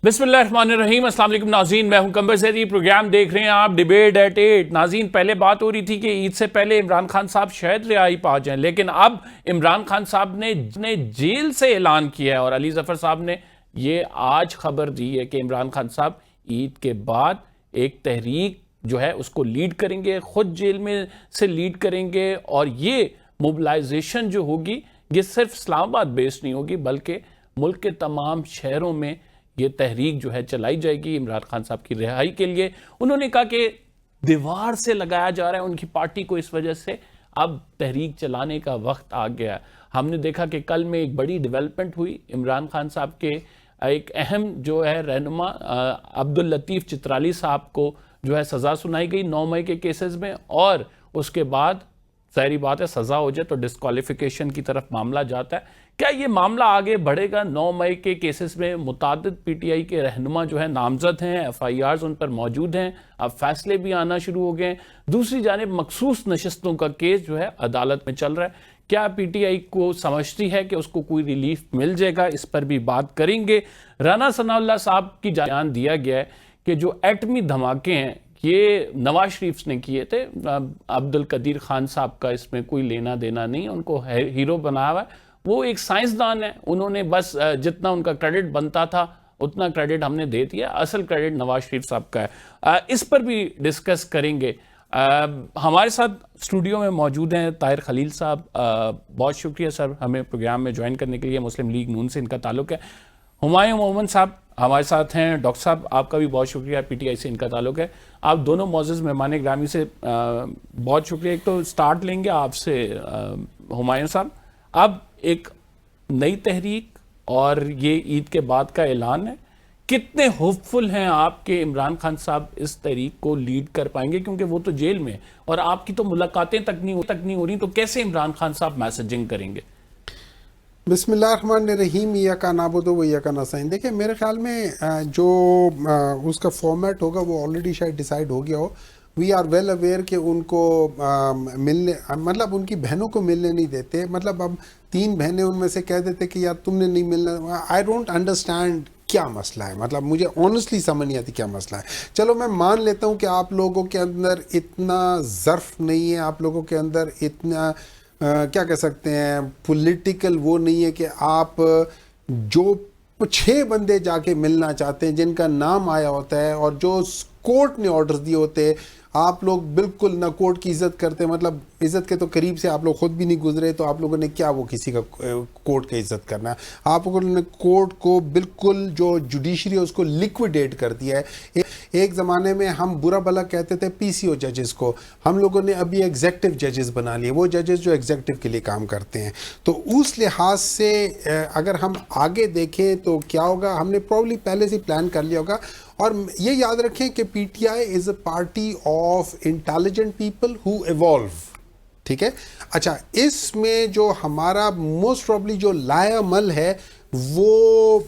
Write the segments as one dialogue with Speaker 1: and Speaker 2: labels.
Speaker 1: بسم اللہ الرحمن الرحیم. السلام علیکم ناظرین, میں ہوں قمر زیدی. پروگرام دیکھ رہے ہیں آپ ڈیبیٹ ایٹ 8. ناظرین, پہلے بات ہو رہی تھی کہ عید سے پہلے عمران خان صاحب شاید رہائی پا جائیں, لیکن اب عمران خان صاحب نے جیل سے اعلان کیا ہے, اور علی ظفر صاحب نے یہ آج خبر دی ہے کہ عمران خان صاحب عید کے بعد ایک تحریک جو ہے اس کو لیڈ کریں گے, خود جیل میں سے لیڈ کریں گے, اور یہ موبلائزیشن جو ہوگی یہ صرف اسلام آباد بیس نہیں ہوگی بلکہ ملک کے تمام شہروں میں یہ تحریک جو ہے چلائی جائے گی عمران خان صاحب کی رہائی کے لیے. انہوں نے کہا کہ دیوار سے لگایا جا رہا ہے ان کی پارٹی کو, اس وجہ سے اب تحریک چلانے کا وقت آ گیا. ہم نے دیکھا کہ کل میں ایک بڑی ڈیولپمنٹ ہوئی, عمران خان صاحب کے ایک اہم جو ہے رہنما عبداللطیف چترالی صاحب کو جو ہے سزا سنائی گئی 9 مئی کے کیسز میں, اور اس کے بعد ظاہری بات ہے سزا ہو جائے تو ڈسکوالیفیکیشن کی طرف معاملہ جاتا ہے. کیا یہ معاملہ آگے بڑھے گا؟ 9 مئی کے کیسز میں متعدد پی ٹی آئی کے رہنما جو ہیں نامزد ہیں, ایف آئی آرز ان پر موجود ہیں, اب فیصلے بھی آنا شروع ہو گئے ہیں. دوسری جانب مخصوص نشستوں کا کیس جو ہے عدالت میں چل رہا ہے. کیا پی ٹی آئی کو سمجھتی ہے کہ اس کو کوئی ریلیف مل جائے گا؟ اس پر بھی بات کریں گے. رانا ثناء اللہ صاحب کی بیان دیا گیا ہے کہ جو ایٹمی دھماکے ہیں یہ نواز شریف نے کیے تھے, عبد القدیر خان صاحب کا اس میں کوئی لینا دینا نہیں, ان کو ہیرو بنایا ہوا ہے. وہ ایک سائنسدان ہے, انہوں نے بس جتنا ان کا کریڈٹ بنتا تھا اتنا کریڈٹ ہم نے دے دیا, اصل کریڈٹ نواز شریف صاحب کا ہے. اس پر بھی ڈسکس کریں گے. ہمارے ساتھ اسٹوڈیو میں موجود ہیں طاہر خلیل صاحب. بہت شکریہ سر ہمیں پروگرام میں جوائن کرنے کے لیے, مسلم لیگ نون سے ان کا تعلق ہے. ہمایوں مومن صاحب ہمارے ساتھ ہیں. ڈاکٹر صاحب آپ کا بھی بہت شکریہ, پی ٹی آئی سے ان کا تعلق ہے. آپ دونوں معزز مہمان گرامی سے بہت شکریہ. ایک تو سٹارٹ لیں گے آپ سے ہمایوں صاحب, اب ایک نئی تحریک اور یہ عید کے بعد کا اعلان ہے, کتنے ہوپ فل ہیں آپ کہ عمران خان صاحب اس تحریک کو لیڈ کر پائیں گے؟ کیونکہ وہ تو جیل میں اور آپ کی تو ملاقاتیں تک نہیں ہو رہی, تو کیسے عمران خان صاحب میسجنگ کریں گے؟
Speaker 2: بسم اللہ الرحمن الرحیم. ایاک نعبد و ایاک نستعین. دیکھیں میرے خیال میں جو اس کا فارمیٹ ہوگا وہ آلریڈی شاید ڈیسائیڈ ہو گیا ہو. وی آر ویل اویئر کہ ان کو ملنے, مطلب ان کی بہنوں کو ملنے نہیں دیتے. مطلب اب 3 بہنیں ان میں سے کہہ دیتے کہ یار تم نے نہیں ملنا. آئی ڈونٹ انڈرسٹینڈ کیا مسئلہ ہے, مطلب مجھے آنیسٹلی سمجھ نہیں آتی کیا مسئلہ ہے. چلو میں مان لیتا ہوں کہ آپ لوگوں کے اندر اتنا ظرف نہیں ہے, آپ لوگوں کے اندر اتنا کیا کہہ سکتے ہیں پولیٹیکل وہ نہیں ہے کہ آپ جو 6 بندے جا کے ملنا چاہتے ہیں جن کا نام آیا ہوتا ہے اور جو کورٹ نے آرڈرز دیے ہوتے ہیں, آپ لوگ بالکل نہ کورٹ کی عزت کرتے, مطلب عزت کے تو قریب سے آپ لوگ خود بھی نہیں گزرے, تو آپ لوگوں نے کیا وہ کسی کا کورٹ کا عزت کرنا ہے. آپ لوگوں نے کورٹ کو بالکل جو جوڈیشری ہے اس کو لیکویڈیٹ کر دیا ہے. ایک زمانے میں ہم برا بھلا کہتے تھے پی سی او ججز کو, ہم لوگوں نے ابھی ایگزیکٹو ججز بنا لیے, وہ ججز جو ایگزیکٹو کے لیے کام کرتے ہیں. تو اس لحاظ سے اگر ہم آگے دیکھیں تو کیا ہوگا, ہم نے پروبلی پہلے سے پلان کر لیا ہوگا. اور یہ یاد رکھیں کہ P T I is a party of intelligent people who evolve, ٹھیک ہے. اچھا, اس میں جو ہمارا موسٹ پروبلی جو لایا عمل ہے وہ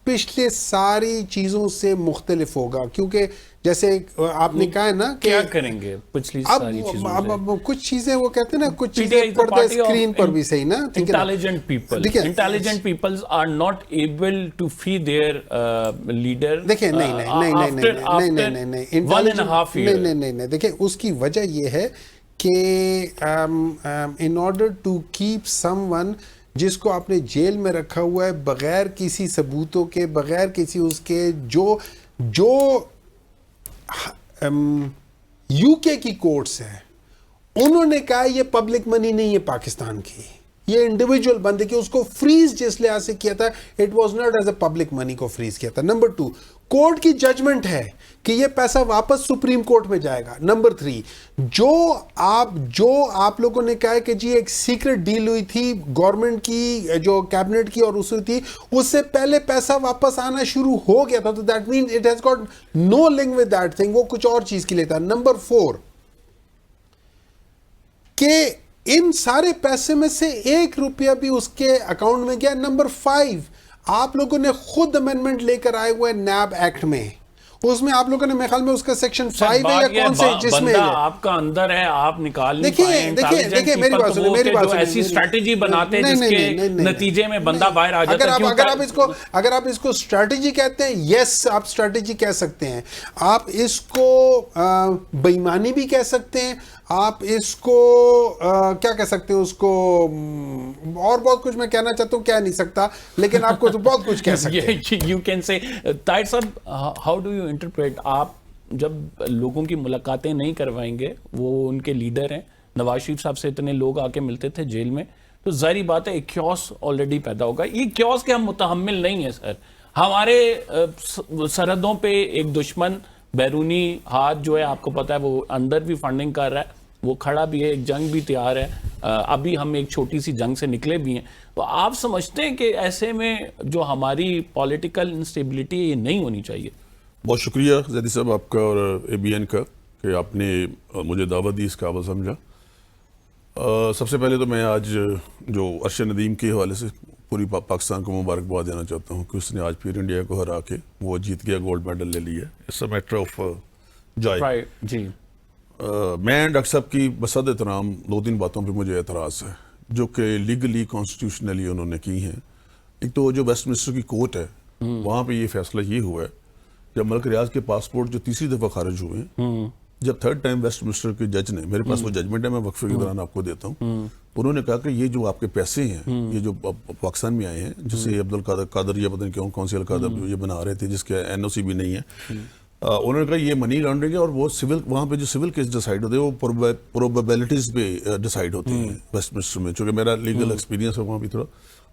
Speaker 2: پچھلے ساری چیزوں سے مختلف ہوگا, کیونکہ جیسے آپ نے کہا ہے نا کہ
Speaker 1: کیا کریں گے پچھلی ساری چیزوں سے.
Speaker 2: اب کچھ چیزیں وہ کہتے ہیں نا, کچھ چیزیں پردے اسکرین پر بھی صحیح نا,
Speaker 1: intelligent peoples are not able to fee their leader.
Speaker 2: دیکھیں نہیں, دیکھیں اس کی وجہ یہ ہے کہ in order to keep someone جس کو آپ نے جیل میں رکھا ہوا ہے بغیر کسی ثبوتوں کے, بغیر کسی اس کے, جو یو کے کی کورٹس ہیں انہوں نے کہا یہ پبلک منی نہیں ہے پاکستان کی, یہ انڈیویجول بندے کی, اس کو فریز جس لحاظ سے کیا تھا it was not as a public money کو فریز کیا تھا. نمبر 2, کورٹ کی ججمنٹ ہے کہ یہ پیسہ واپس سپریم کورٹ میں جائے گا. نمبر 3, جو آپ لوگوں نے کہا ہے کہ جی ایک سیکرٹ ڈیل ہوئی تھی گورنمنٹ کی, جو کیبنٹ کی اور اس تھی, اس سے پہلے پیسہ واپس آنا شروع ہو گیا تھا, تو that means it has got no link with that thing, وہ کچھ اور چیز کے لیے تھا. نمبر 4 کہ ان سارے پیسے میں سے 1 روپیہ بھی اس کے اکاؤنٹ میں گیا. نمبر 5 آپ لوگوں نے خود امینڈمنٹ لے کر آئے ہوئے نیب ایکٹ میں, اس میں آپ لوگوں نے میرے خیال میں اس کا سیکشن 5 ہے یا کون سے جس میں
Speaker 1: آپ کا اندر ہے آپ نکال نہیں پائیں.
Speaker 2: دیکھیں میری بات سنیں, میری بات سنیں,
Speaker 1: ایسی اسٹریٹجی بناتے ہیں جس کے نتیجے میں بندہ باہر آ جاتا ہے.
Speaker 2: اگر آپ اس کو اسٹریٹجی کہتے ہیں, یس آپ اسٹریٹجی کہہ سکتے ہیں, آپ اس کو بےایمانی بھی کہہ سکتے ہیں, آپ اس کو کیا کہہ سکتے ہیں, اس کو اور بہت کچھ میں کہنا چاہتا ہوں, کہہ نہیں سکتا, لیکن آپ کو تو بہت کچھ کہہ سکتے ہیں.
Speaker 1: یو کین سے طاہر صاحب, ہاؤ ڈو یو انٹرپریٹ, آپ جب لوگوں کی ملاقاتیں نہیں کروائیں گے, وہ ان کے لیڈر ہیں, نواز شریف صاحب سے اتنے لوگ آ کے ملتے تھے جیل میں, تو ظاہری بات ہے ایک کیوس آلریڈی پیدا ہوگا. یہ کیوس کے ہم متحمل نہیں ہیں سر. ہمارے سرحدوں پہ ایک دشمن بیرونی ہاتھ جو ہے, آپ کو پتا ہے وہ اندر بھی فنڈنگ کر رہا ہے, وہ کھڑا بھی ہے, ایک جنگ بھی تیار ہے, ابھی ہم ایک چھوٹی سی جنگ سے نکلے بھی ہیں. تو آپ سمجھتے ہیں کہ ایسے میں جو ہماری پولیٹیکل انسٹیبلٹی یہ نہیں ہونی چاہیے؟
Speaker 3: بہت شکریہ زیدی صاحب آپ کا اور اے بی این کا کہ آپ نے مجھے دعوت دی, اس قابل سمجھا. سب سے پہلے تو میں آج جو ارشد ندیم کے حوالے سے پوری پاکستان کو مبارکباد دینا چاہتا ہوں کہ اس نے آج پھر انڈیا کو ہرا کے وہ جیت گیا, گولڈ میڈل لے لیا. It's a matter of joy.
Speaker 1: جی
Speaker 3: میں ڈاکٹر صاحب کی بصد احترام 2-3 باتوں پہ مجھے اعتراض ہے جو کہ لیگلی کانسٹیٹیوشنلی انہوں نے کی ہیں. ایک تو جو ویسٹ منسٹر کی کورٹ ہے وہاں پہ یہ فیصلہ یہ ہوا ہے, جب ملک ریاض کے پاسپورٹ جو تیسری دفعہ خارج ہوئے ہیں, جب 3rd ٹائم ویسٹ منسٹر کے جج نے, میرے پاس وہ ججمنٹ ہے, میں وقفے کے دوران آپ کو دیتا ہوں, انہوں نے کہا کہ یہ جو آپ کے پیسے ہیں یہ جو پاکستان میں آئے ہیں, جسے عبدالقادر یا پتہ نہیں کون سی القادر یہ بنا رہے تھے جس کے NOC بھی نہیں ہے, انہوں نے کہا یہ منی لانڈرنگ ہے, اور وہ سول وہاں پہ جو سول کیس ڈیسائیڈ ہوتے ہیں وہ پروبیبلٹیز پہ ڈیسائیڈ ہوتے ہیں ویسٹ منسٹر میں, چونکہ میرا لیگل ایکسپیرینس ہے وہاں بھی تھوڑا.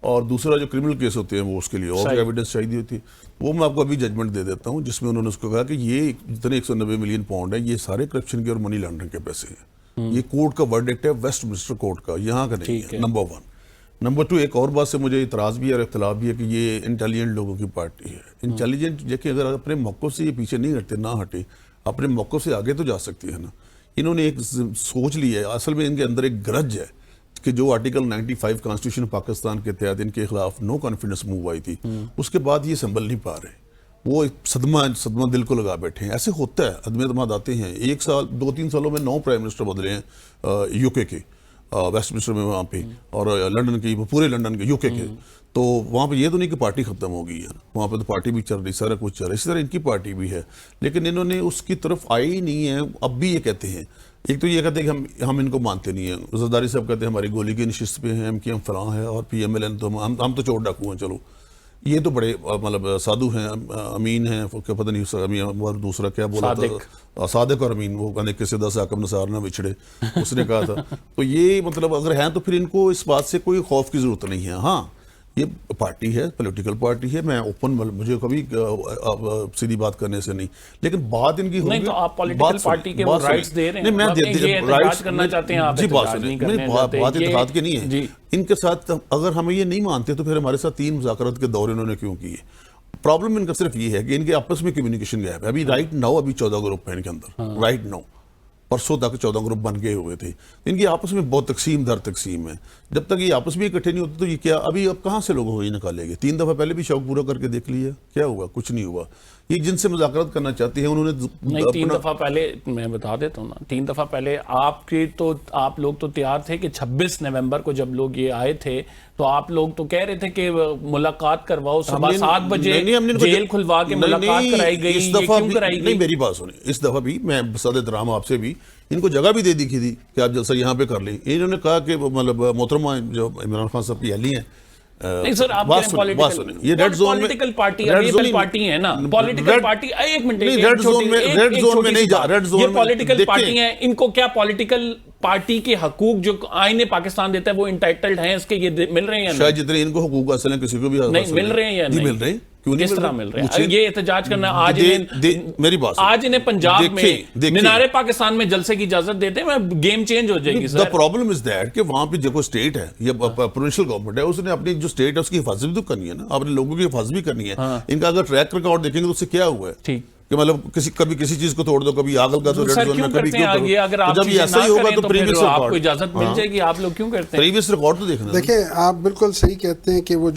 Speaker 3: اور دوسرا جو کرمنل کیس ہوتے ہیں وہ اس کے لیے اور ایویڈنس چاہیے ہوتی ہے, وہ میں آپ کو ابھی ججمنٹ دے دیتا ہوں, جس میں انہوں نے اس کو کہا کہ یہ جتنے 190 ملین پاؤنڈ ہے یہ سارے کرپشن کے اور منی لانڈرنگ کے پیسے ہیں. یہ کورٹ کا ورڈکٹ ہے, ویسٹ منسٹر کورٹ کا, یہاں کا نہیں ہے. نمبر 1. نمبر 2, ایک اور بات سے مجھے اعتراض بھی ہے اور اختلاف بھی ہے کہ یہ انٹیلیجنٹ لوگوں کی پارٹی ہے. انٹیلیجنٹ دیکھیں, اگر اپنے موقف سے یہ پیچھے نہیں ہٹتے, نہ ہٹے, اپنے موقف سے آگے تو جا سکتی ہے نا. انہوں نے ایک سوچ لی ہے, اصل میں ان کے اندر ایک گرج ہے کہ جو آرٹیکل 95 کانسٹیٹیوشن پاکستان کے تحت ان کے خلاف نو کانفیڈنس موو آئی تھی, اس کے بعد یہ سنبھل نہیں پا رہے, وہ ایک صدمہ دل کو لگا بیٹھے ہیں. ایسے ہوتا ہے, عدم اعتماد آتے ہیں. 1 سال 2-3 سالوں میں 9 پرائم منسٹر بدلے ہیں UK کے, ویسٹ منسٹر میں وہاں پہ, اور لنڈن کی, پورے لنڈن کے, UK کے. تو وہاں پہ یہ تو نہیں کہ پارٹی ختم ہو گئی ہے, وہاں پہ تو پارٹی بھی چل رہی, سارا کچھ چل رہا ہے. اسی طرح ان کی پارٹی بھی ہے, لیکن انہوں نے اس کی طرف آئی ہی نہیں ہے. اب بھی یہ کہتے ہیں, ایک تو یہ کہتے ہیں کہ ہم ان کو مانتے نہیں ہیں. زرداری صاحب کہتے ہیں ہماری گولی کی نشست پہ ہیں, MKM فلاں ہے, اور PMLN تو ہم تو چور ڈاکو ہیں. چلو یہ تو بڑے مطلب سادھو ہیں, امین ہیں, پتہ نہیں اور دوسرا کیا بولا تھا, صادق اور امین, وہ کہنے کہ سدا سے حاکم نثار نہ بچھڑے, اس نے کہا تھا. تو یہ مطلب اگر ہیں تو پھر ان کو اس بات سے کوئی خوف کی ضرورت نہیں ہے. ہاں یہ پارٹی ہے, پولیٹیکل پارٹی ہے, میں اوپن, مجھے کبھی سیدھی بات کرنے سے نہیں, لیکن بات ان کی ہوگی.
Speaker 1: نہیں تو آپ پولیٹیکل پارٹی کے وہ رائٹس دے رہے ہیں, میں احتجاج کرنا چاہتے ہیں, آپ احتجاج نہیں کرنے چاہتے.
Speaker 3: بات اتحاد کی نہیں ہے. ان کے ساتھ اگر ہمیں یہ نہیں مانتے تو پھر ہمارے ساتھ 3 مذاکرات کے دور انہوں نے کیوں کیے؟ پرابلم ان کا صرف یہ ہے کہ ان کے آپس میں کمیونیکیشن گیپ ہے. ابھی رائٹ ناؤ 14 گروپ ہیں ان کے اندر, رائٹ ناؤ, پرسوں تک 14 گروپ بن گئے ہوئے تھے. ان کی آپس میں بہت تقسیم در تقسیم ہے. جب تک یہ آپس میں اکٹھے نہیں ہوتے تو یہ کیا, ابھی اب کہاں سے لوگ ہوئی نکالے گے؟ 3 دفعہ پہلے بھی شوق پورا کر کے دیکھ لیا, کیا ہوا؟ کچھ نہیں ہوا. یہ جن سے مذاکرات کرنا چاہتے ہیں انہوں نے
Speaker 1: 3 دفعہ پہلے, میں بتا دیتا ہوں نا, 3 دفعہ پہلے آپ لوگ تو تیار تھے کہ 26 نومبر کو جب لوگ یہ آئے تھے تو آپ لوگ تو کہہ رہے تھے کہ ملاقات کرواؤ, صبح 7 بجے جیل کھلوا کے ملاقات کرائی گئی. یہ کیوں کرائی گئی؟
Speaker 3: نہیں, میری بات سنیں, اس دفعہ بھی میں بصد احترام آپ سے بھی ان کو جگہ بھی دے دی تھی کہ آپ جلسہ یہاں پہ کر لیں. انہوں نے کہا کہ مطلب محترمہ جو عمران خان صاحب کی اہلی ہیں,
Speaker 1: نہیں سر, آپ پولیٹیکل پارٹی پارٹی ہے نا, پولیٹیکل پارٹی, ایک منٹ, یہ پولیٹیکل پارٹی ہیں, ان کو کیا پولیٹیکل پارٹی کے حقوق جو آئین پاکستان دیتا ہے وہ انٹائٹلڈ ہیں اس کے, یہ مل رہے ہیں؟
Speaker 3: شاید جتنے ان کو حقوق حاصل ہیں کسی کو بھی
Speaker 1: نہیں مل رہے ہیں یا نہیں
Speaker 3: مل رہے.
Speaker 1: کس طرح مل رہے ہیں؟ یہ احتجاج کرنا
Speaker 3: میری بات,
Speaker 1: آج انہیں پنجاب میں مینار پاکستان میں جلسے کی اجازت دیتے ہیں, گیم چینج ہو جائے گی.
Speaker 3: The problem is that کہ وہاں پہ جو اسٹیٹ ہے یا پروونشل گورنمنٹ ہے, اس نے اپنی جو اسٹیٹ ہے اس کی حفاظت بھی تو کرنی ہے نا, اپنے لوگوں کی حفاظت بھی کرنی ہے. ان کا اگر ٹریک ریکارڈ دیکھیں گے تو اس سے کیا ہوا ہے, کہ مطلب کبھی کسی چیز کو توڑ دو, کبھی آگ لگا دو ریڈ
Speaker 1: سر
Speaker 3: زون
Speaker 1: کیوں
Speaker 3: میں, کبھی
Speaker 1: کرتے ہیں
Speaker 3: کیوں
Speaker 1: یہ؟ اگر آپ
Speaker 3: کرو. جب یہ ایسا ہی ہوگا تو پریویس
Speaker 1: آپ کو
Speaker 3: ریکارڈ,
Speaker 1: اجازت مل جائے گی, آپ لوگ کیوں کرتے ہیں؟
Speaker 3: پریویس ریکارڈ تو دیکھنا.
Speaker 2: دیکھیں آپ بالکل صحیح کہتے ہیں کہ وہ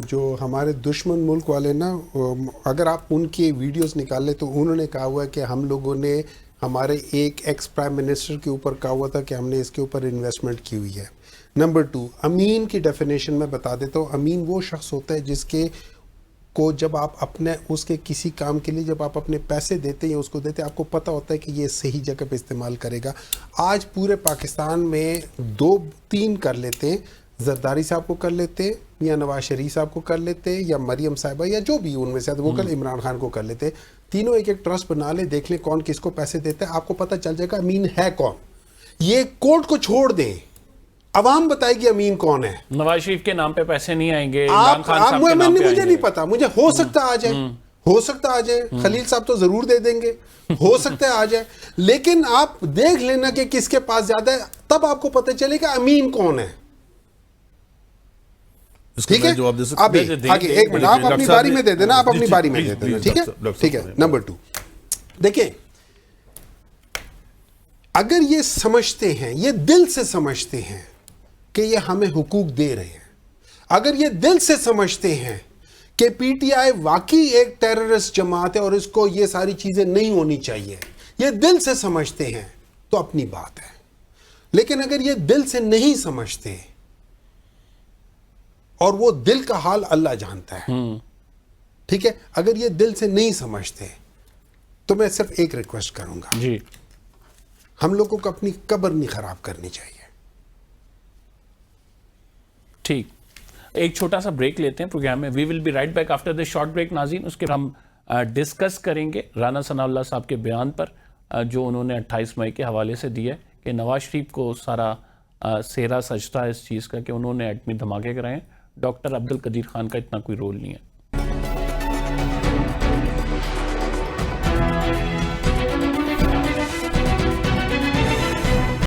Speaker 2: جو ہمارے دشمن ملک والے نا, اگر آپ ان کی ویڈیوز نکال لیں تو انہوں نے کہا ہوا ہے کہ ہم لوگوں نے ہمارے ایک ایکس پرائم منسٹر کے اوپر کہا ہوا تھا کہ ہم نے اس کے اوپر انویسٹمنٹ کی ہوئی ہے. نمبر 2, امین کی ڈیفینیشن میں بتا دیتا ہوں. امین وہ شخص ہوتا ہے جس کے کو جب آپ اپنے اس کے کسی کام کے لیے جب آپ اپنے پیسے دیتے ہیں یا اس کو دیتے ہیں, آپ کو پتہ ہوتا ہے کہ یہ صحیح جگہ پہ استعمال کرے گا. آج پورے پاکستان میں 2-3 کر لیتے ہیں, زرداری صاحب کو کر لیتے, یا نواز شریف صاحب کو کر لیتے, یا مریم صاحبہ, یا جو بھی ان میں سے وہ کل عمران خان کو کر لیتے. تینوں ایک ٹرسٹ بنا لیں, دیکھ لیں کون کس کو پیسے دیتا ہے, آپ کو پتہ چل جائے گا امین ہے کون. یہ کورٹ کو چھوڑ دیں, عوام بتائے گی امین کون ہے.
Speaker 1: نواز شریف کے نام پہ پیسے نہیں آئیں گے, عمران خان صاحب کے نام پہ
Speaker 2: مجھے نہیں پتا, مجھے ہو سکتا آ جائے, ہو سکتا آ جائے, خلیل صاحب تو ضرور دے دیں گے, ہو سکتا ہے آ جائے, لیکن آپ دیکھ لینا کہ کس کے پاس زیادہ ہے, تب آپ کو پتہ چلے گا امین کون ہے. ٹھیک ہے, آگے ایک منٹ آپ اپنی باری میں دے دینا, آپ اپنی باری میں دے دینا. ٹھیک ہے, ٹھیک ہے. نمبر 2, دیکھیں اگر یہ سمجھتے ہیں, یہ دل سے سمجھتے ہیں کہ یہ ہمیں حقوق دے رہے ہیں, اگر یہ دل سے سمجھتے ہیں کہ پی ٹی آئی واقعی ایک ٹیررسٹ جماعت ہے اور اس کو یہ ساری چیزیں نہیں ہونی چاہیے, یہ دل سے سمجھتے ہیں تو اپنی بات ہے. لیکن اگر یہ دل سے نہیں سمجھتے, اور وہ دل کا حال اللہ جانتا ہے, ٹھیک ہے, اگر یہ دل سے نہیں سمجھتے تو میں صرف ایک ریکویسٹ کروں گا,
Speaker 1: جی
Speaker 2: ہم لوگوں کو اپنی قبر نہیں خراب کرنی چاہیے.
Speaker 1: ٹھیک, ایک چھوٹا سا بریک لیتے ہیں پروگرام میں. We will be right back after this short break. ناظرین, اس کے ہم ڈسکس کریں گے رانا ثناء اللہ صاحب کے بیان پر جو انہوں نے 28 مئی کے حوالے سے دیا ہے کہ نواز شریف کو سارا سیرا سجتا ہے اس چیز کا کہ انہوں نے ایٹمی دھماکے کرائے ہیں, ڈاکٹر عبدالقدیر خان کا اتنا کوئی رول نہیں ہے.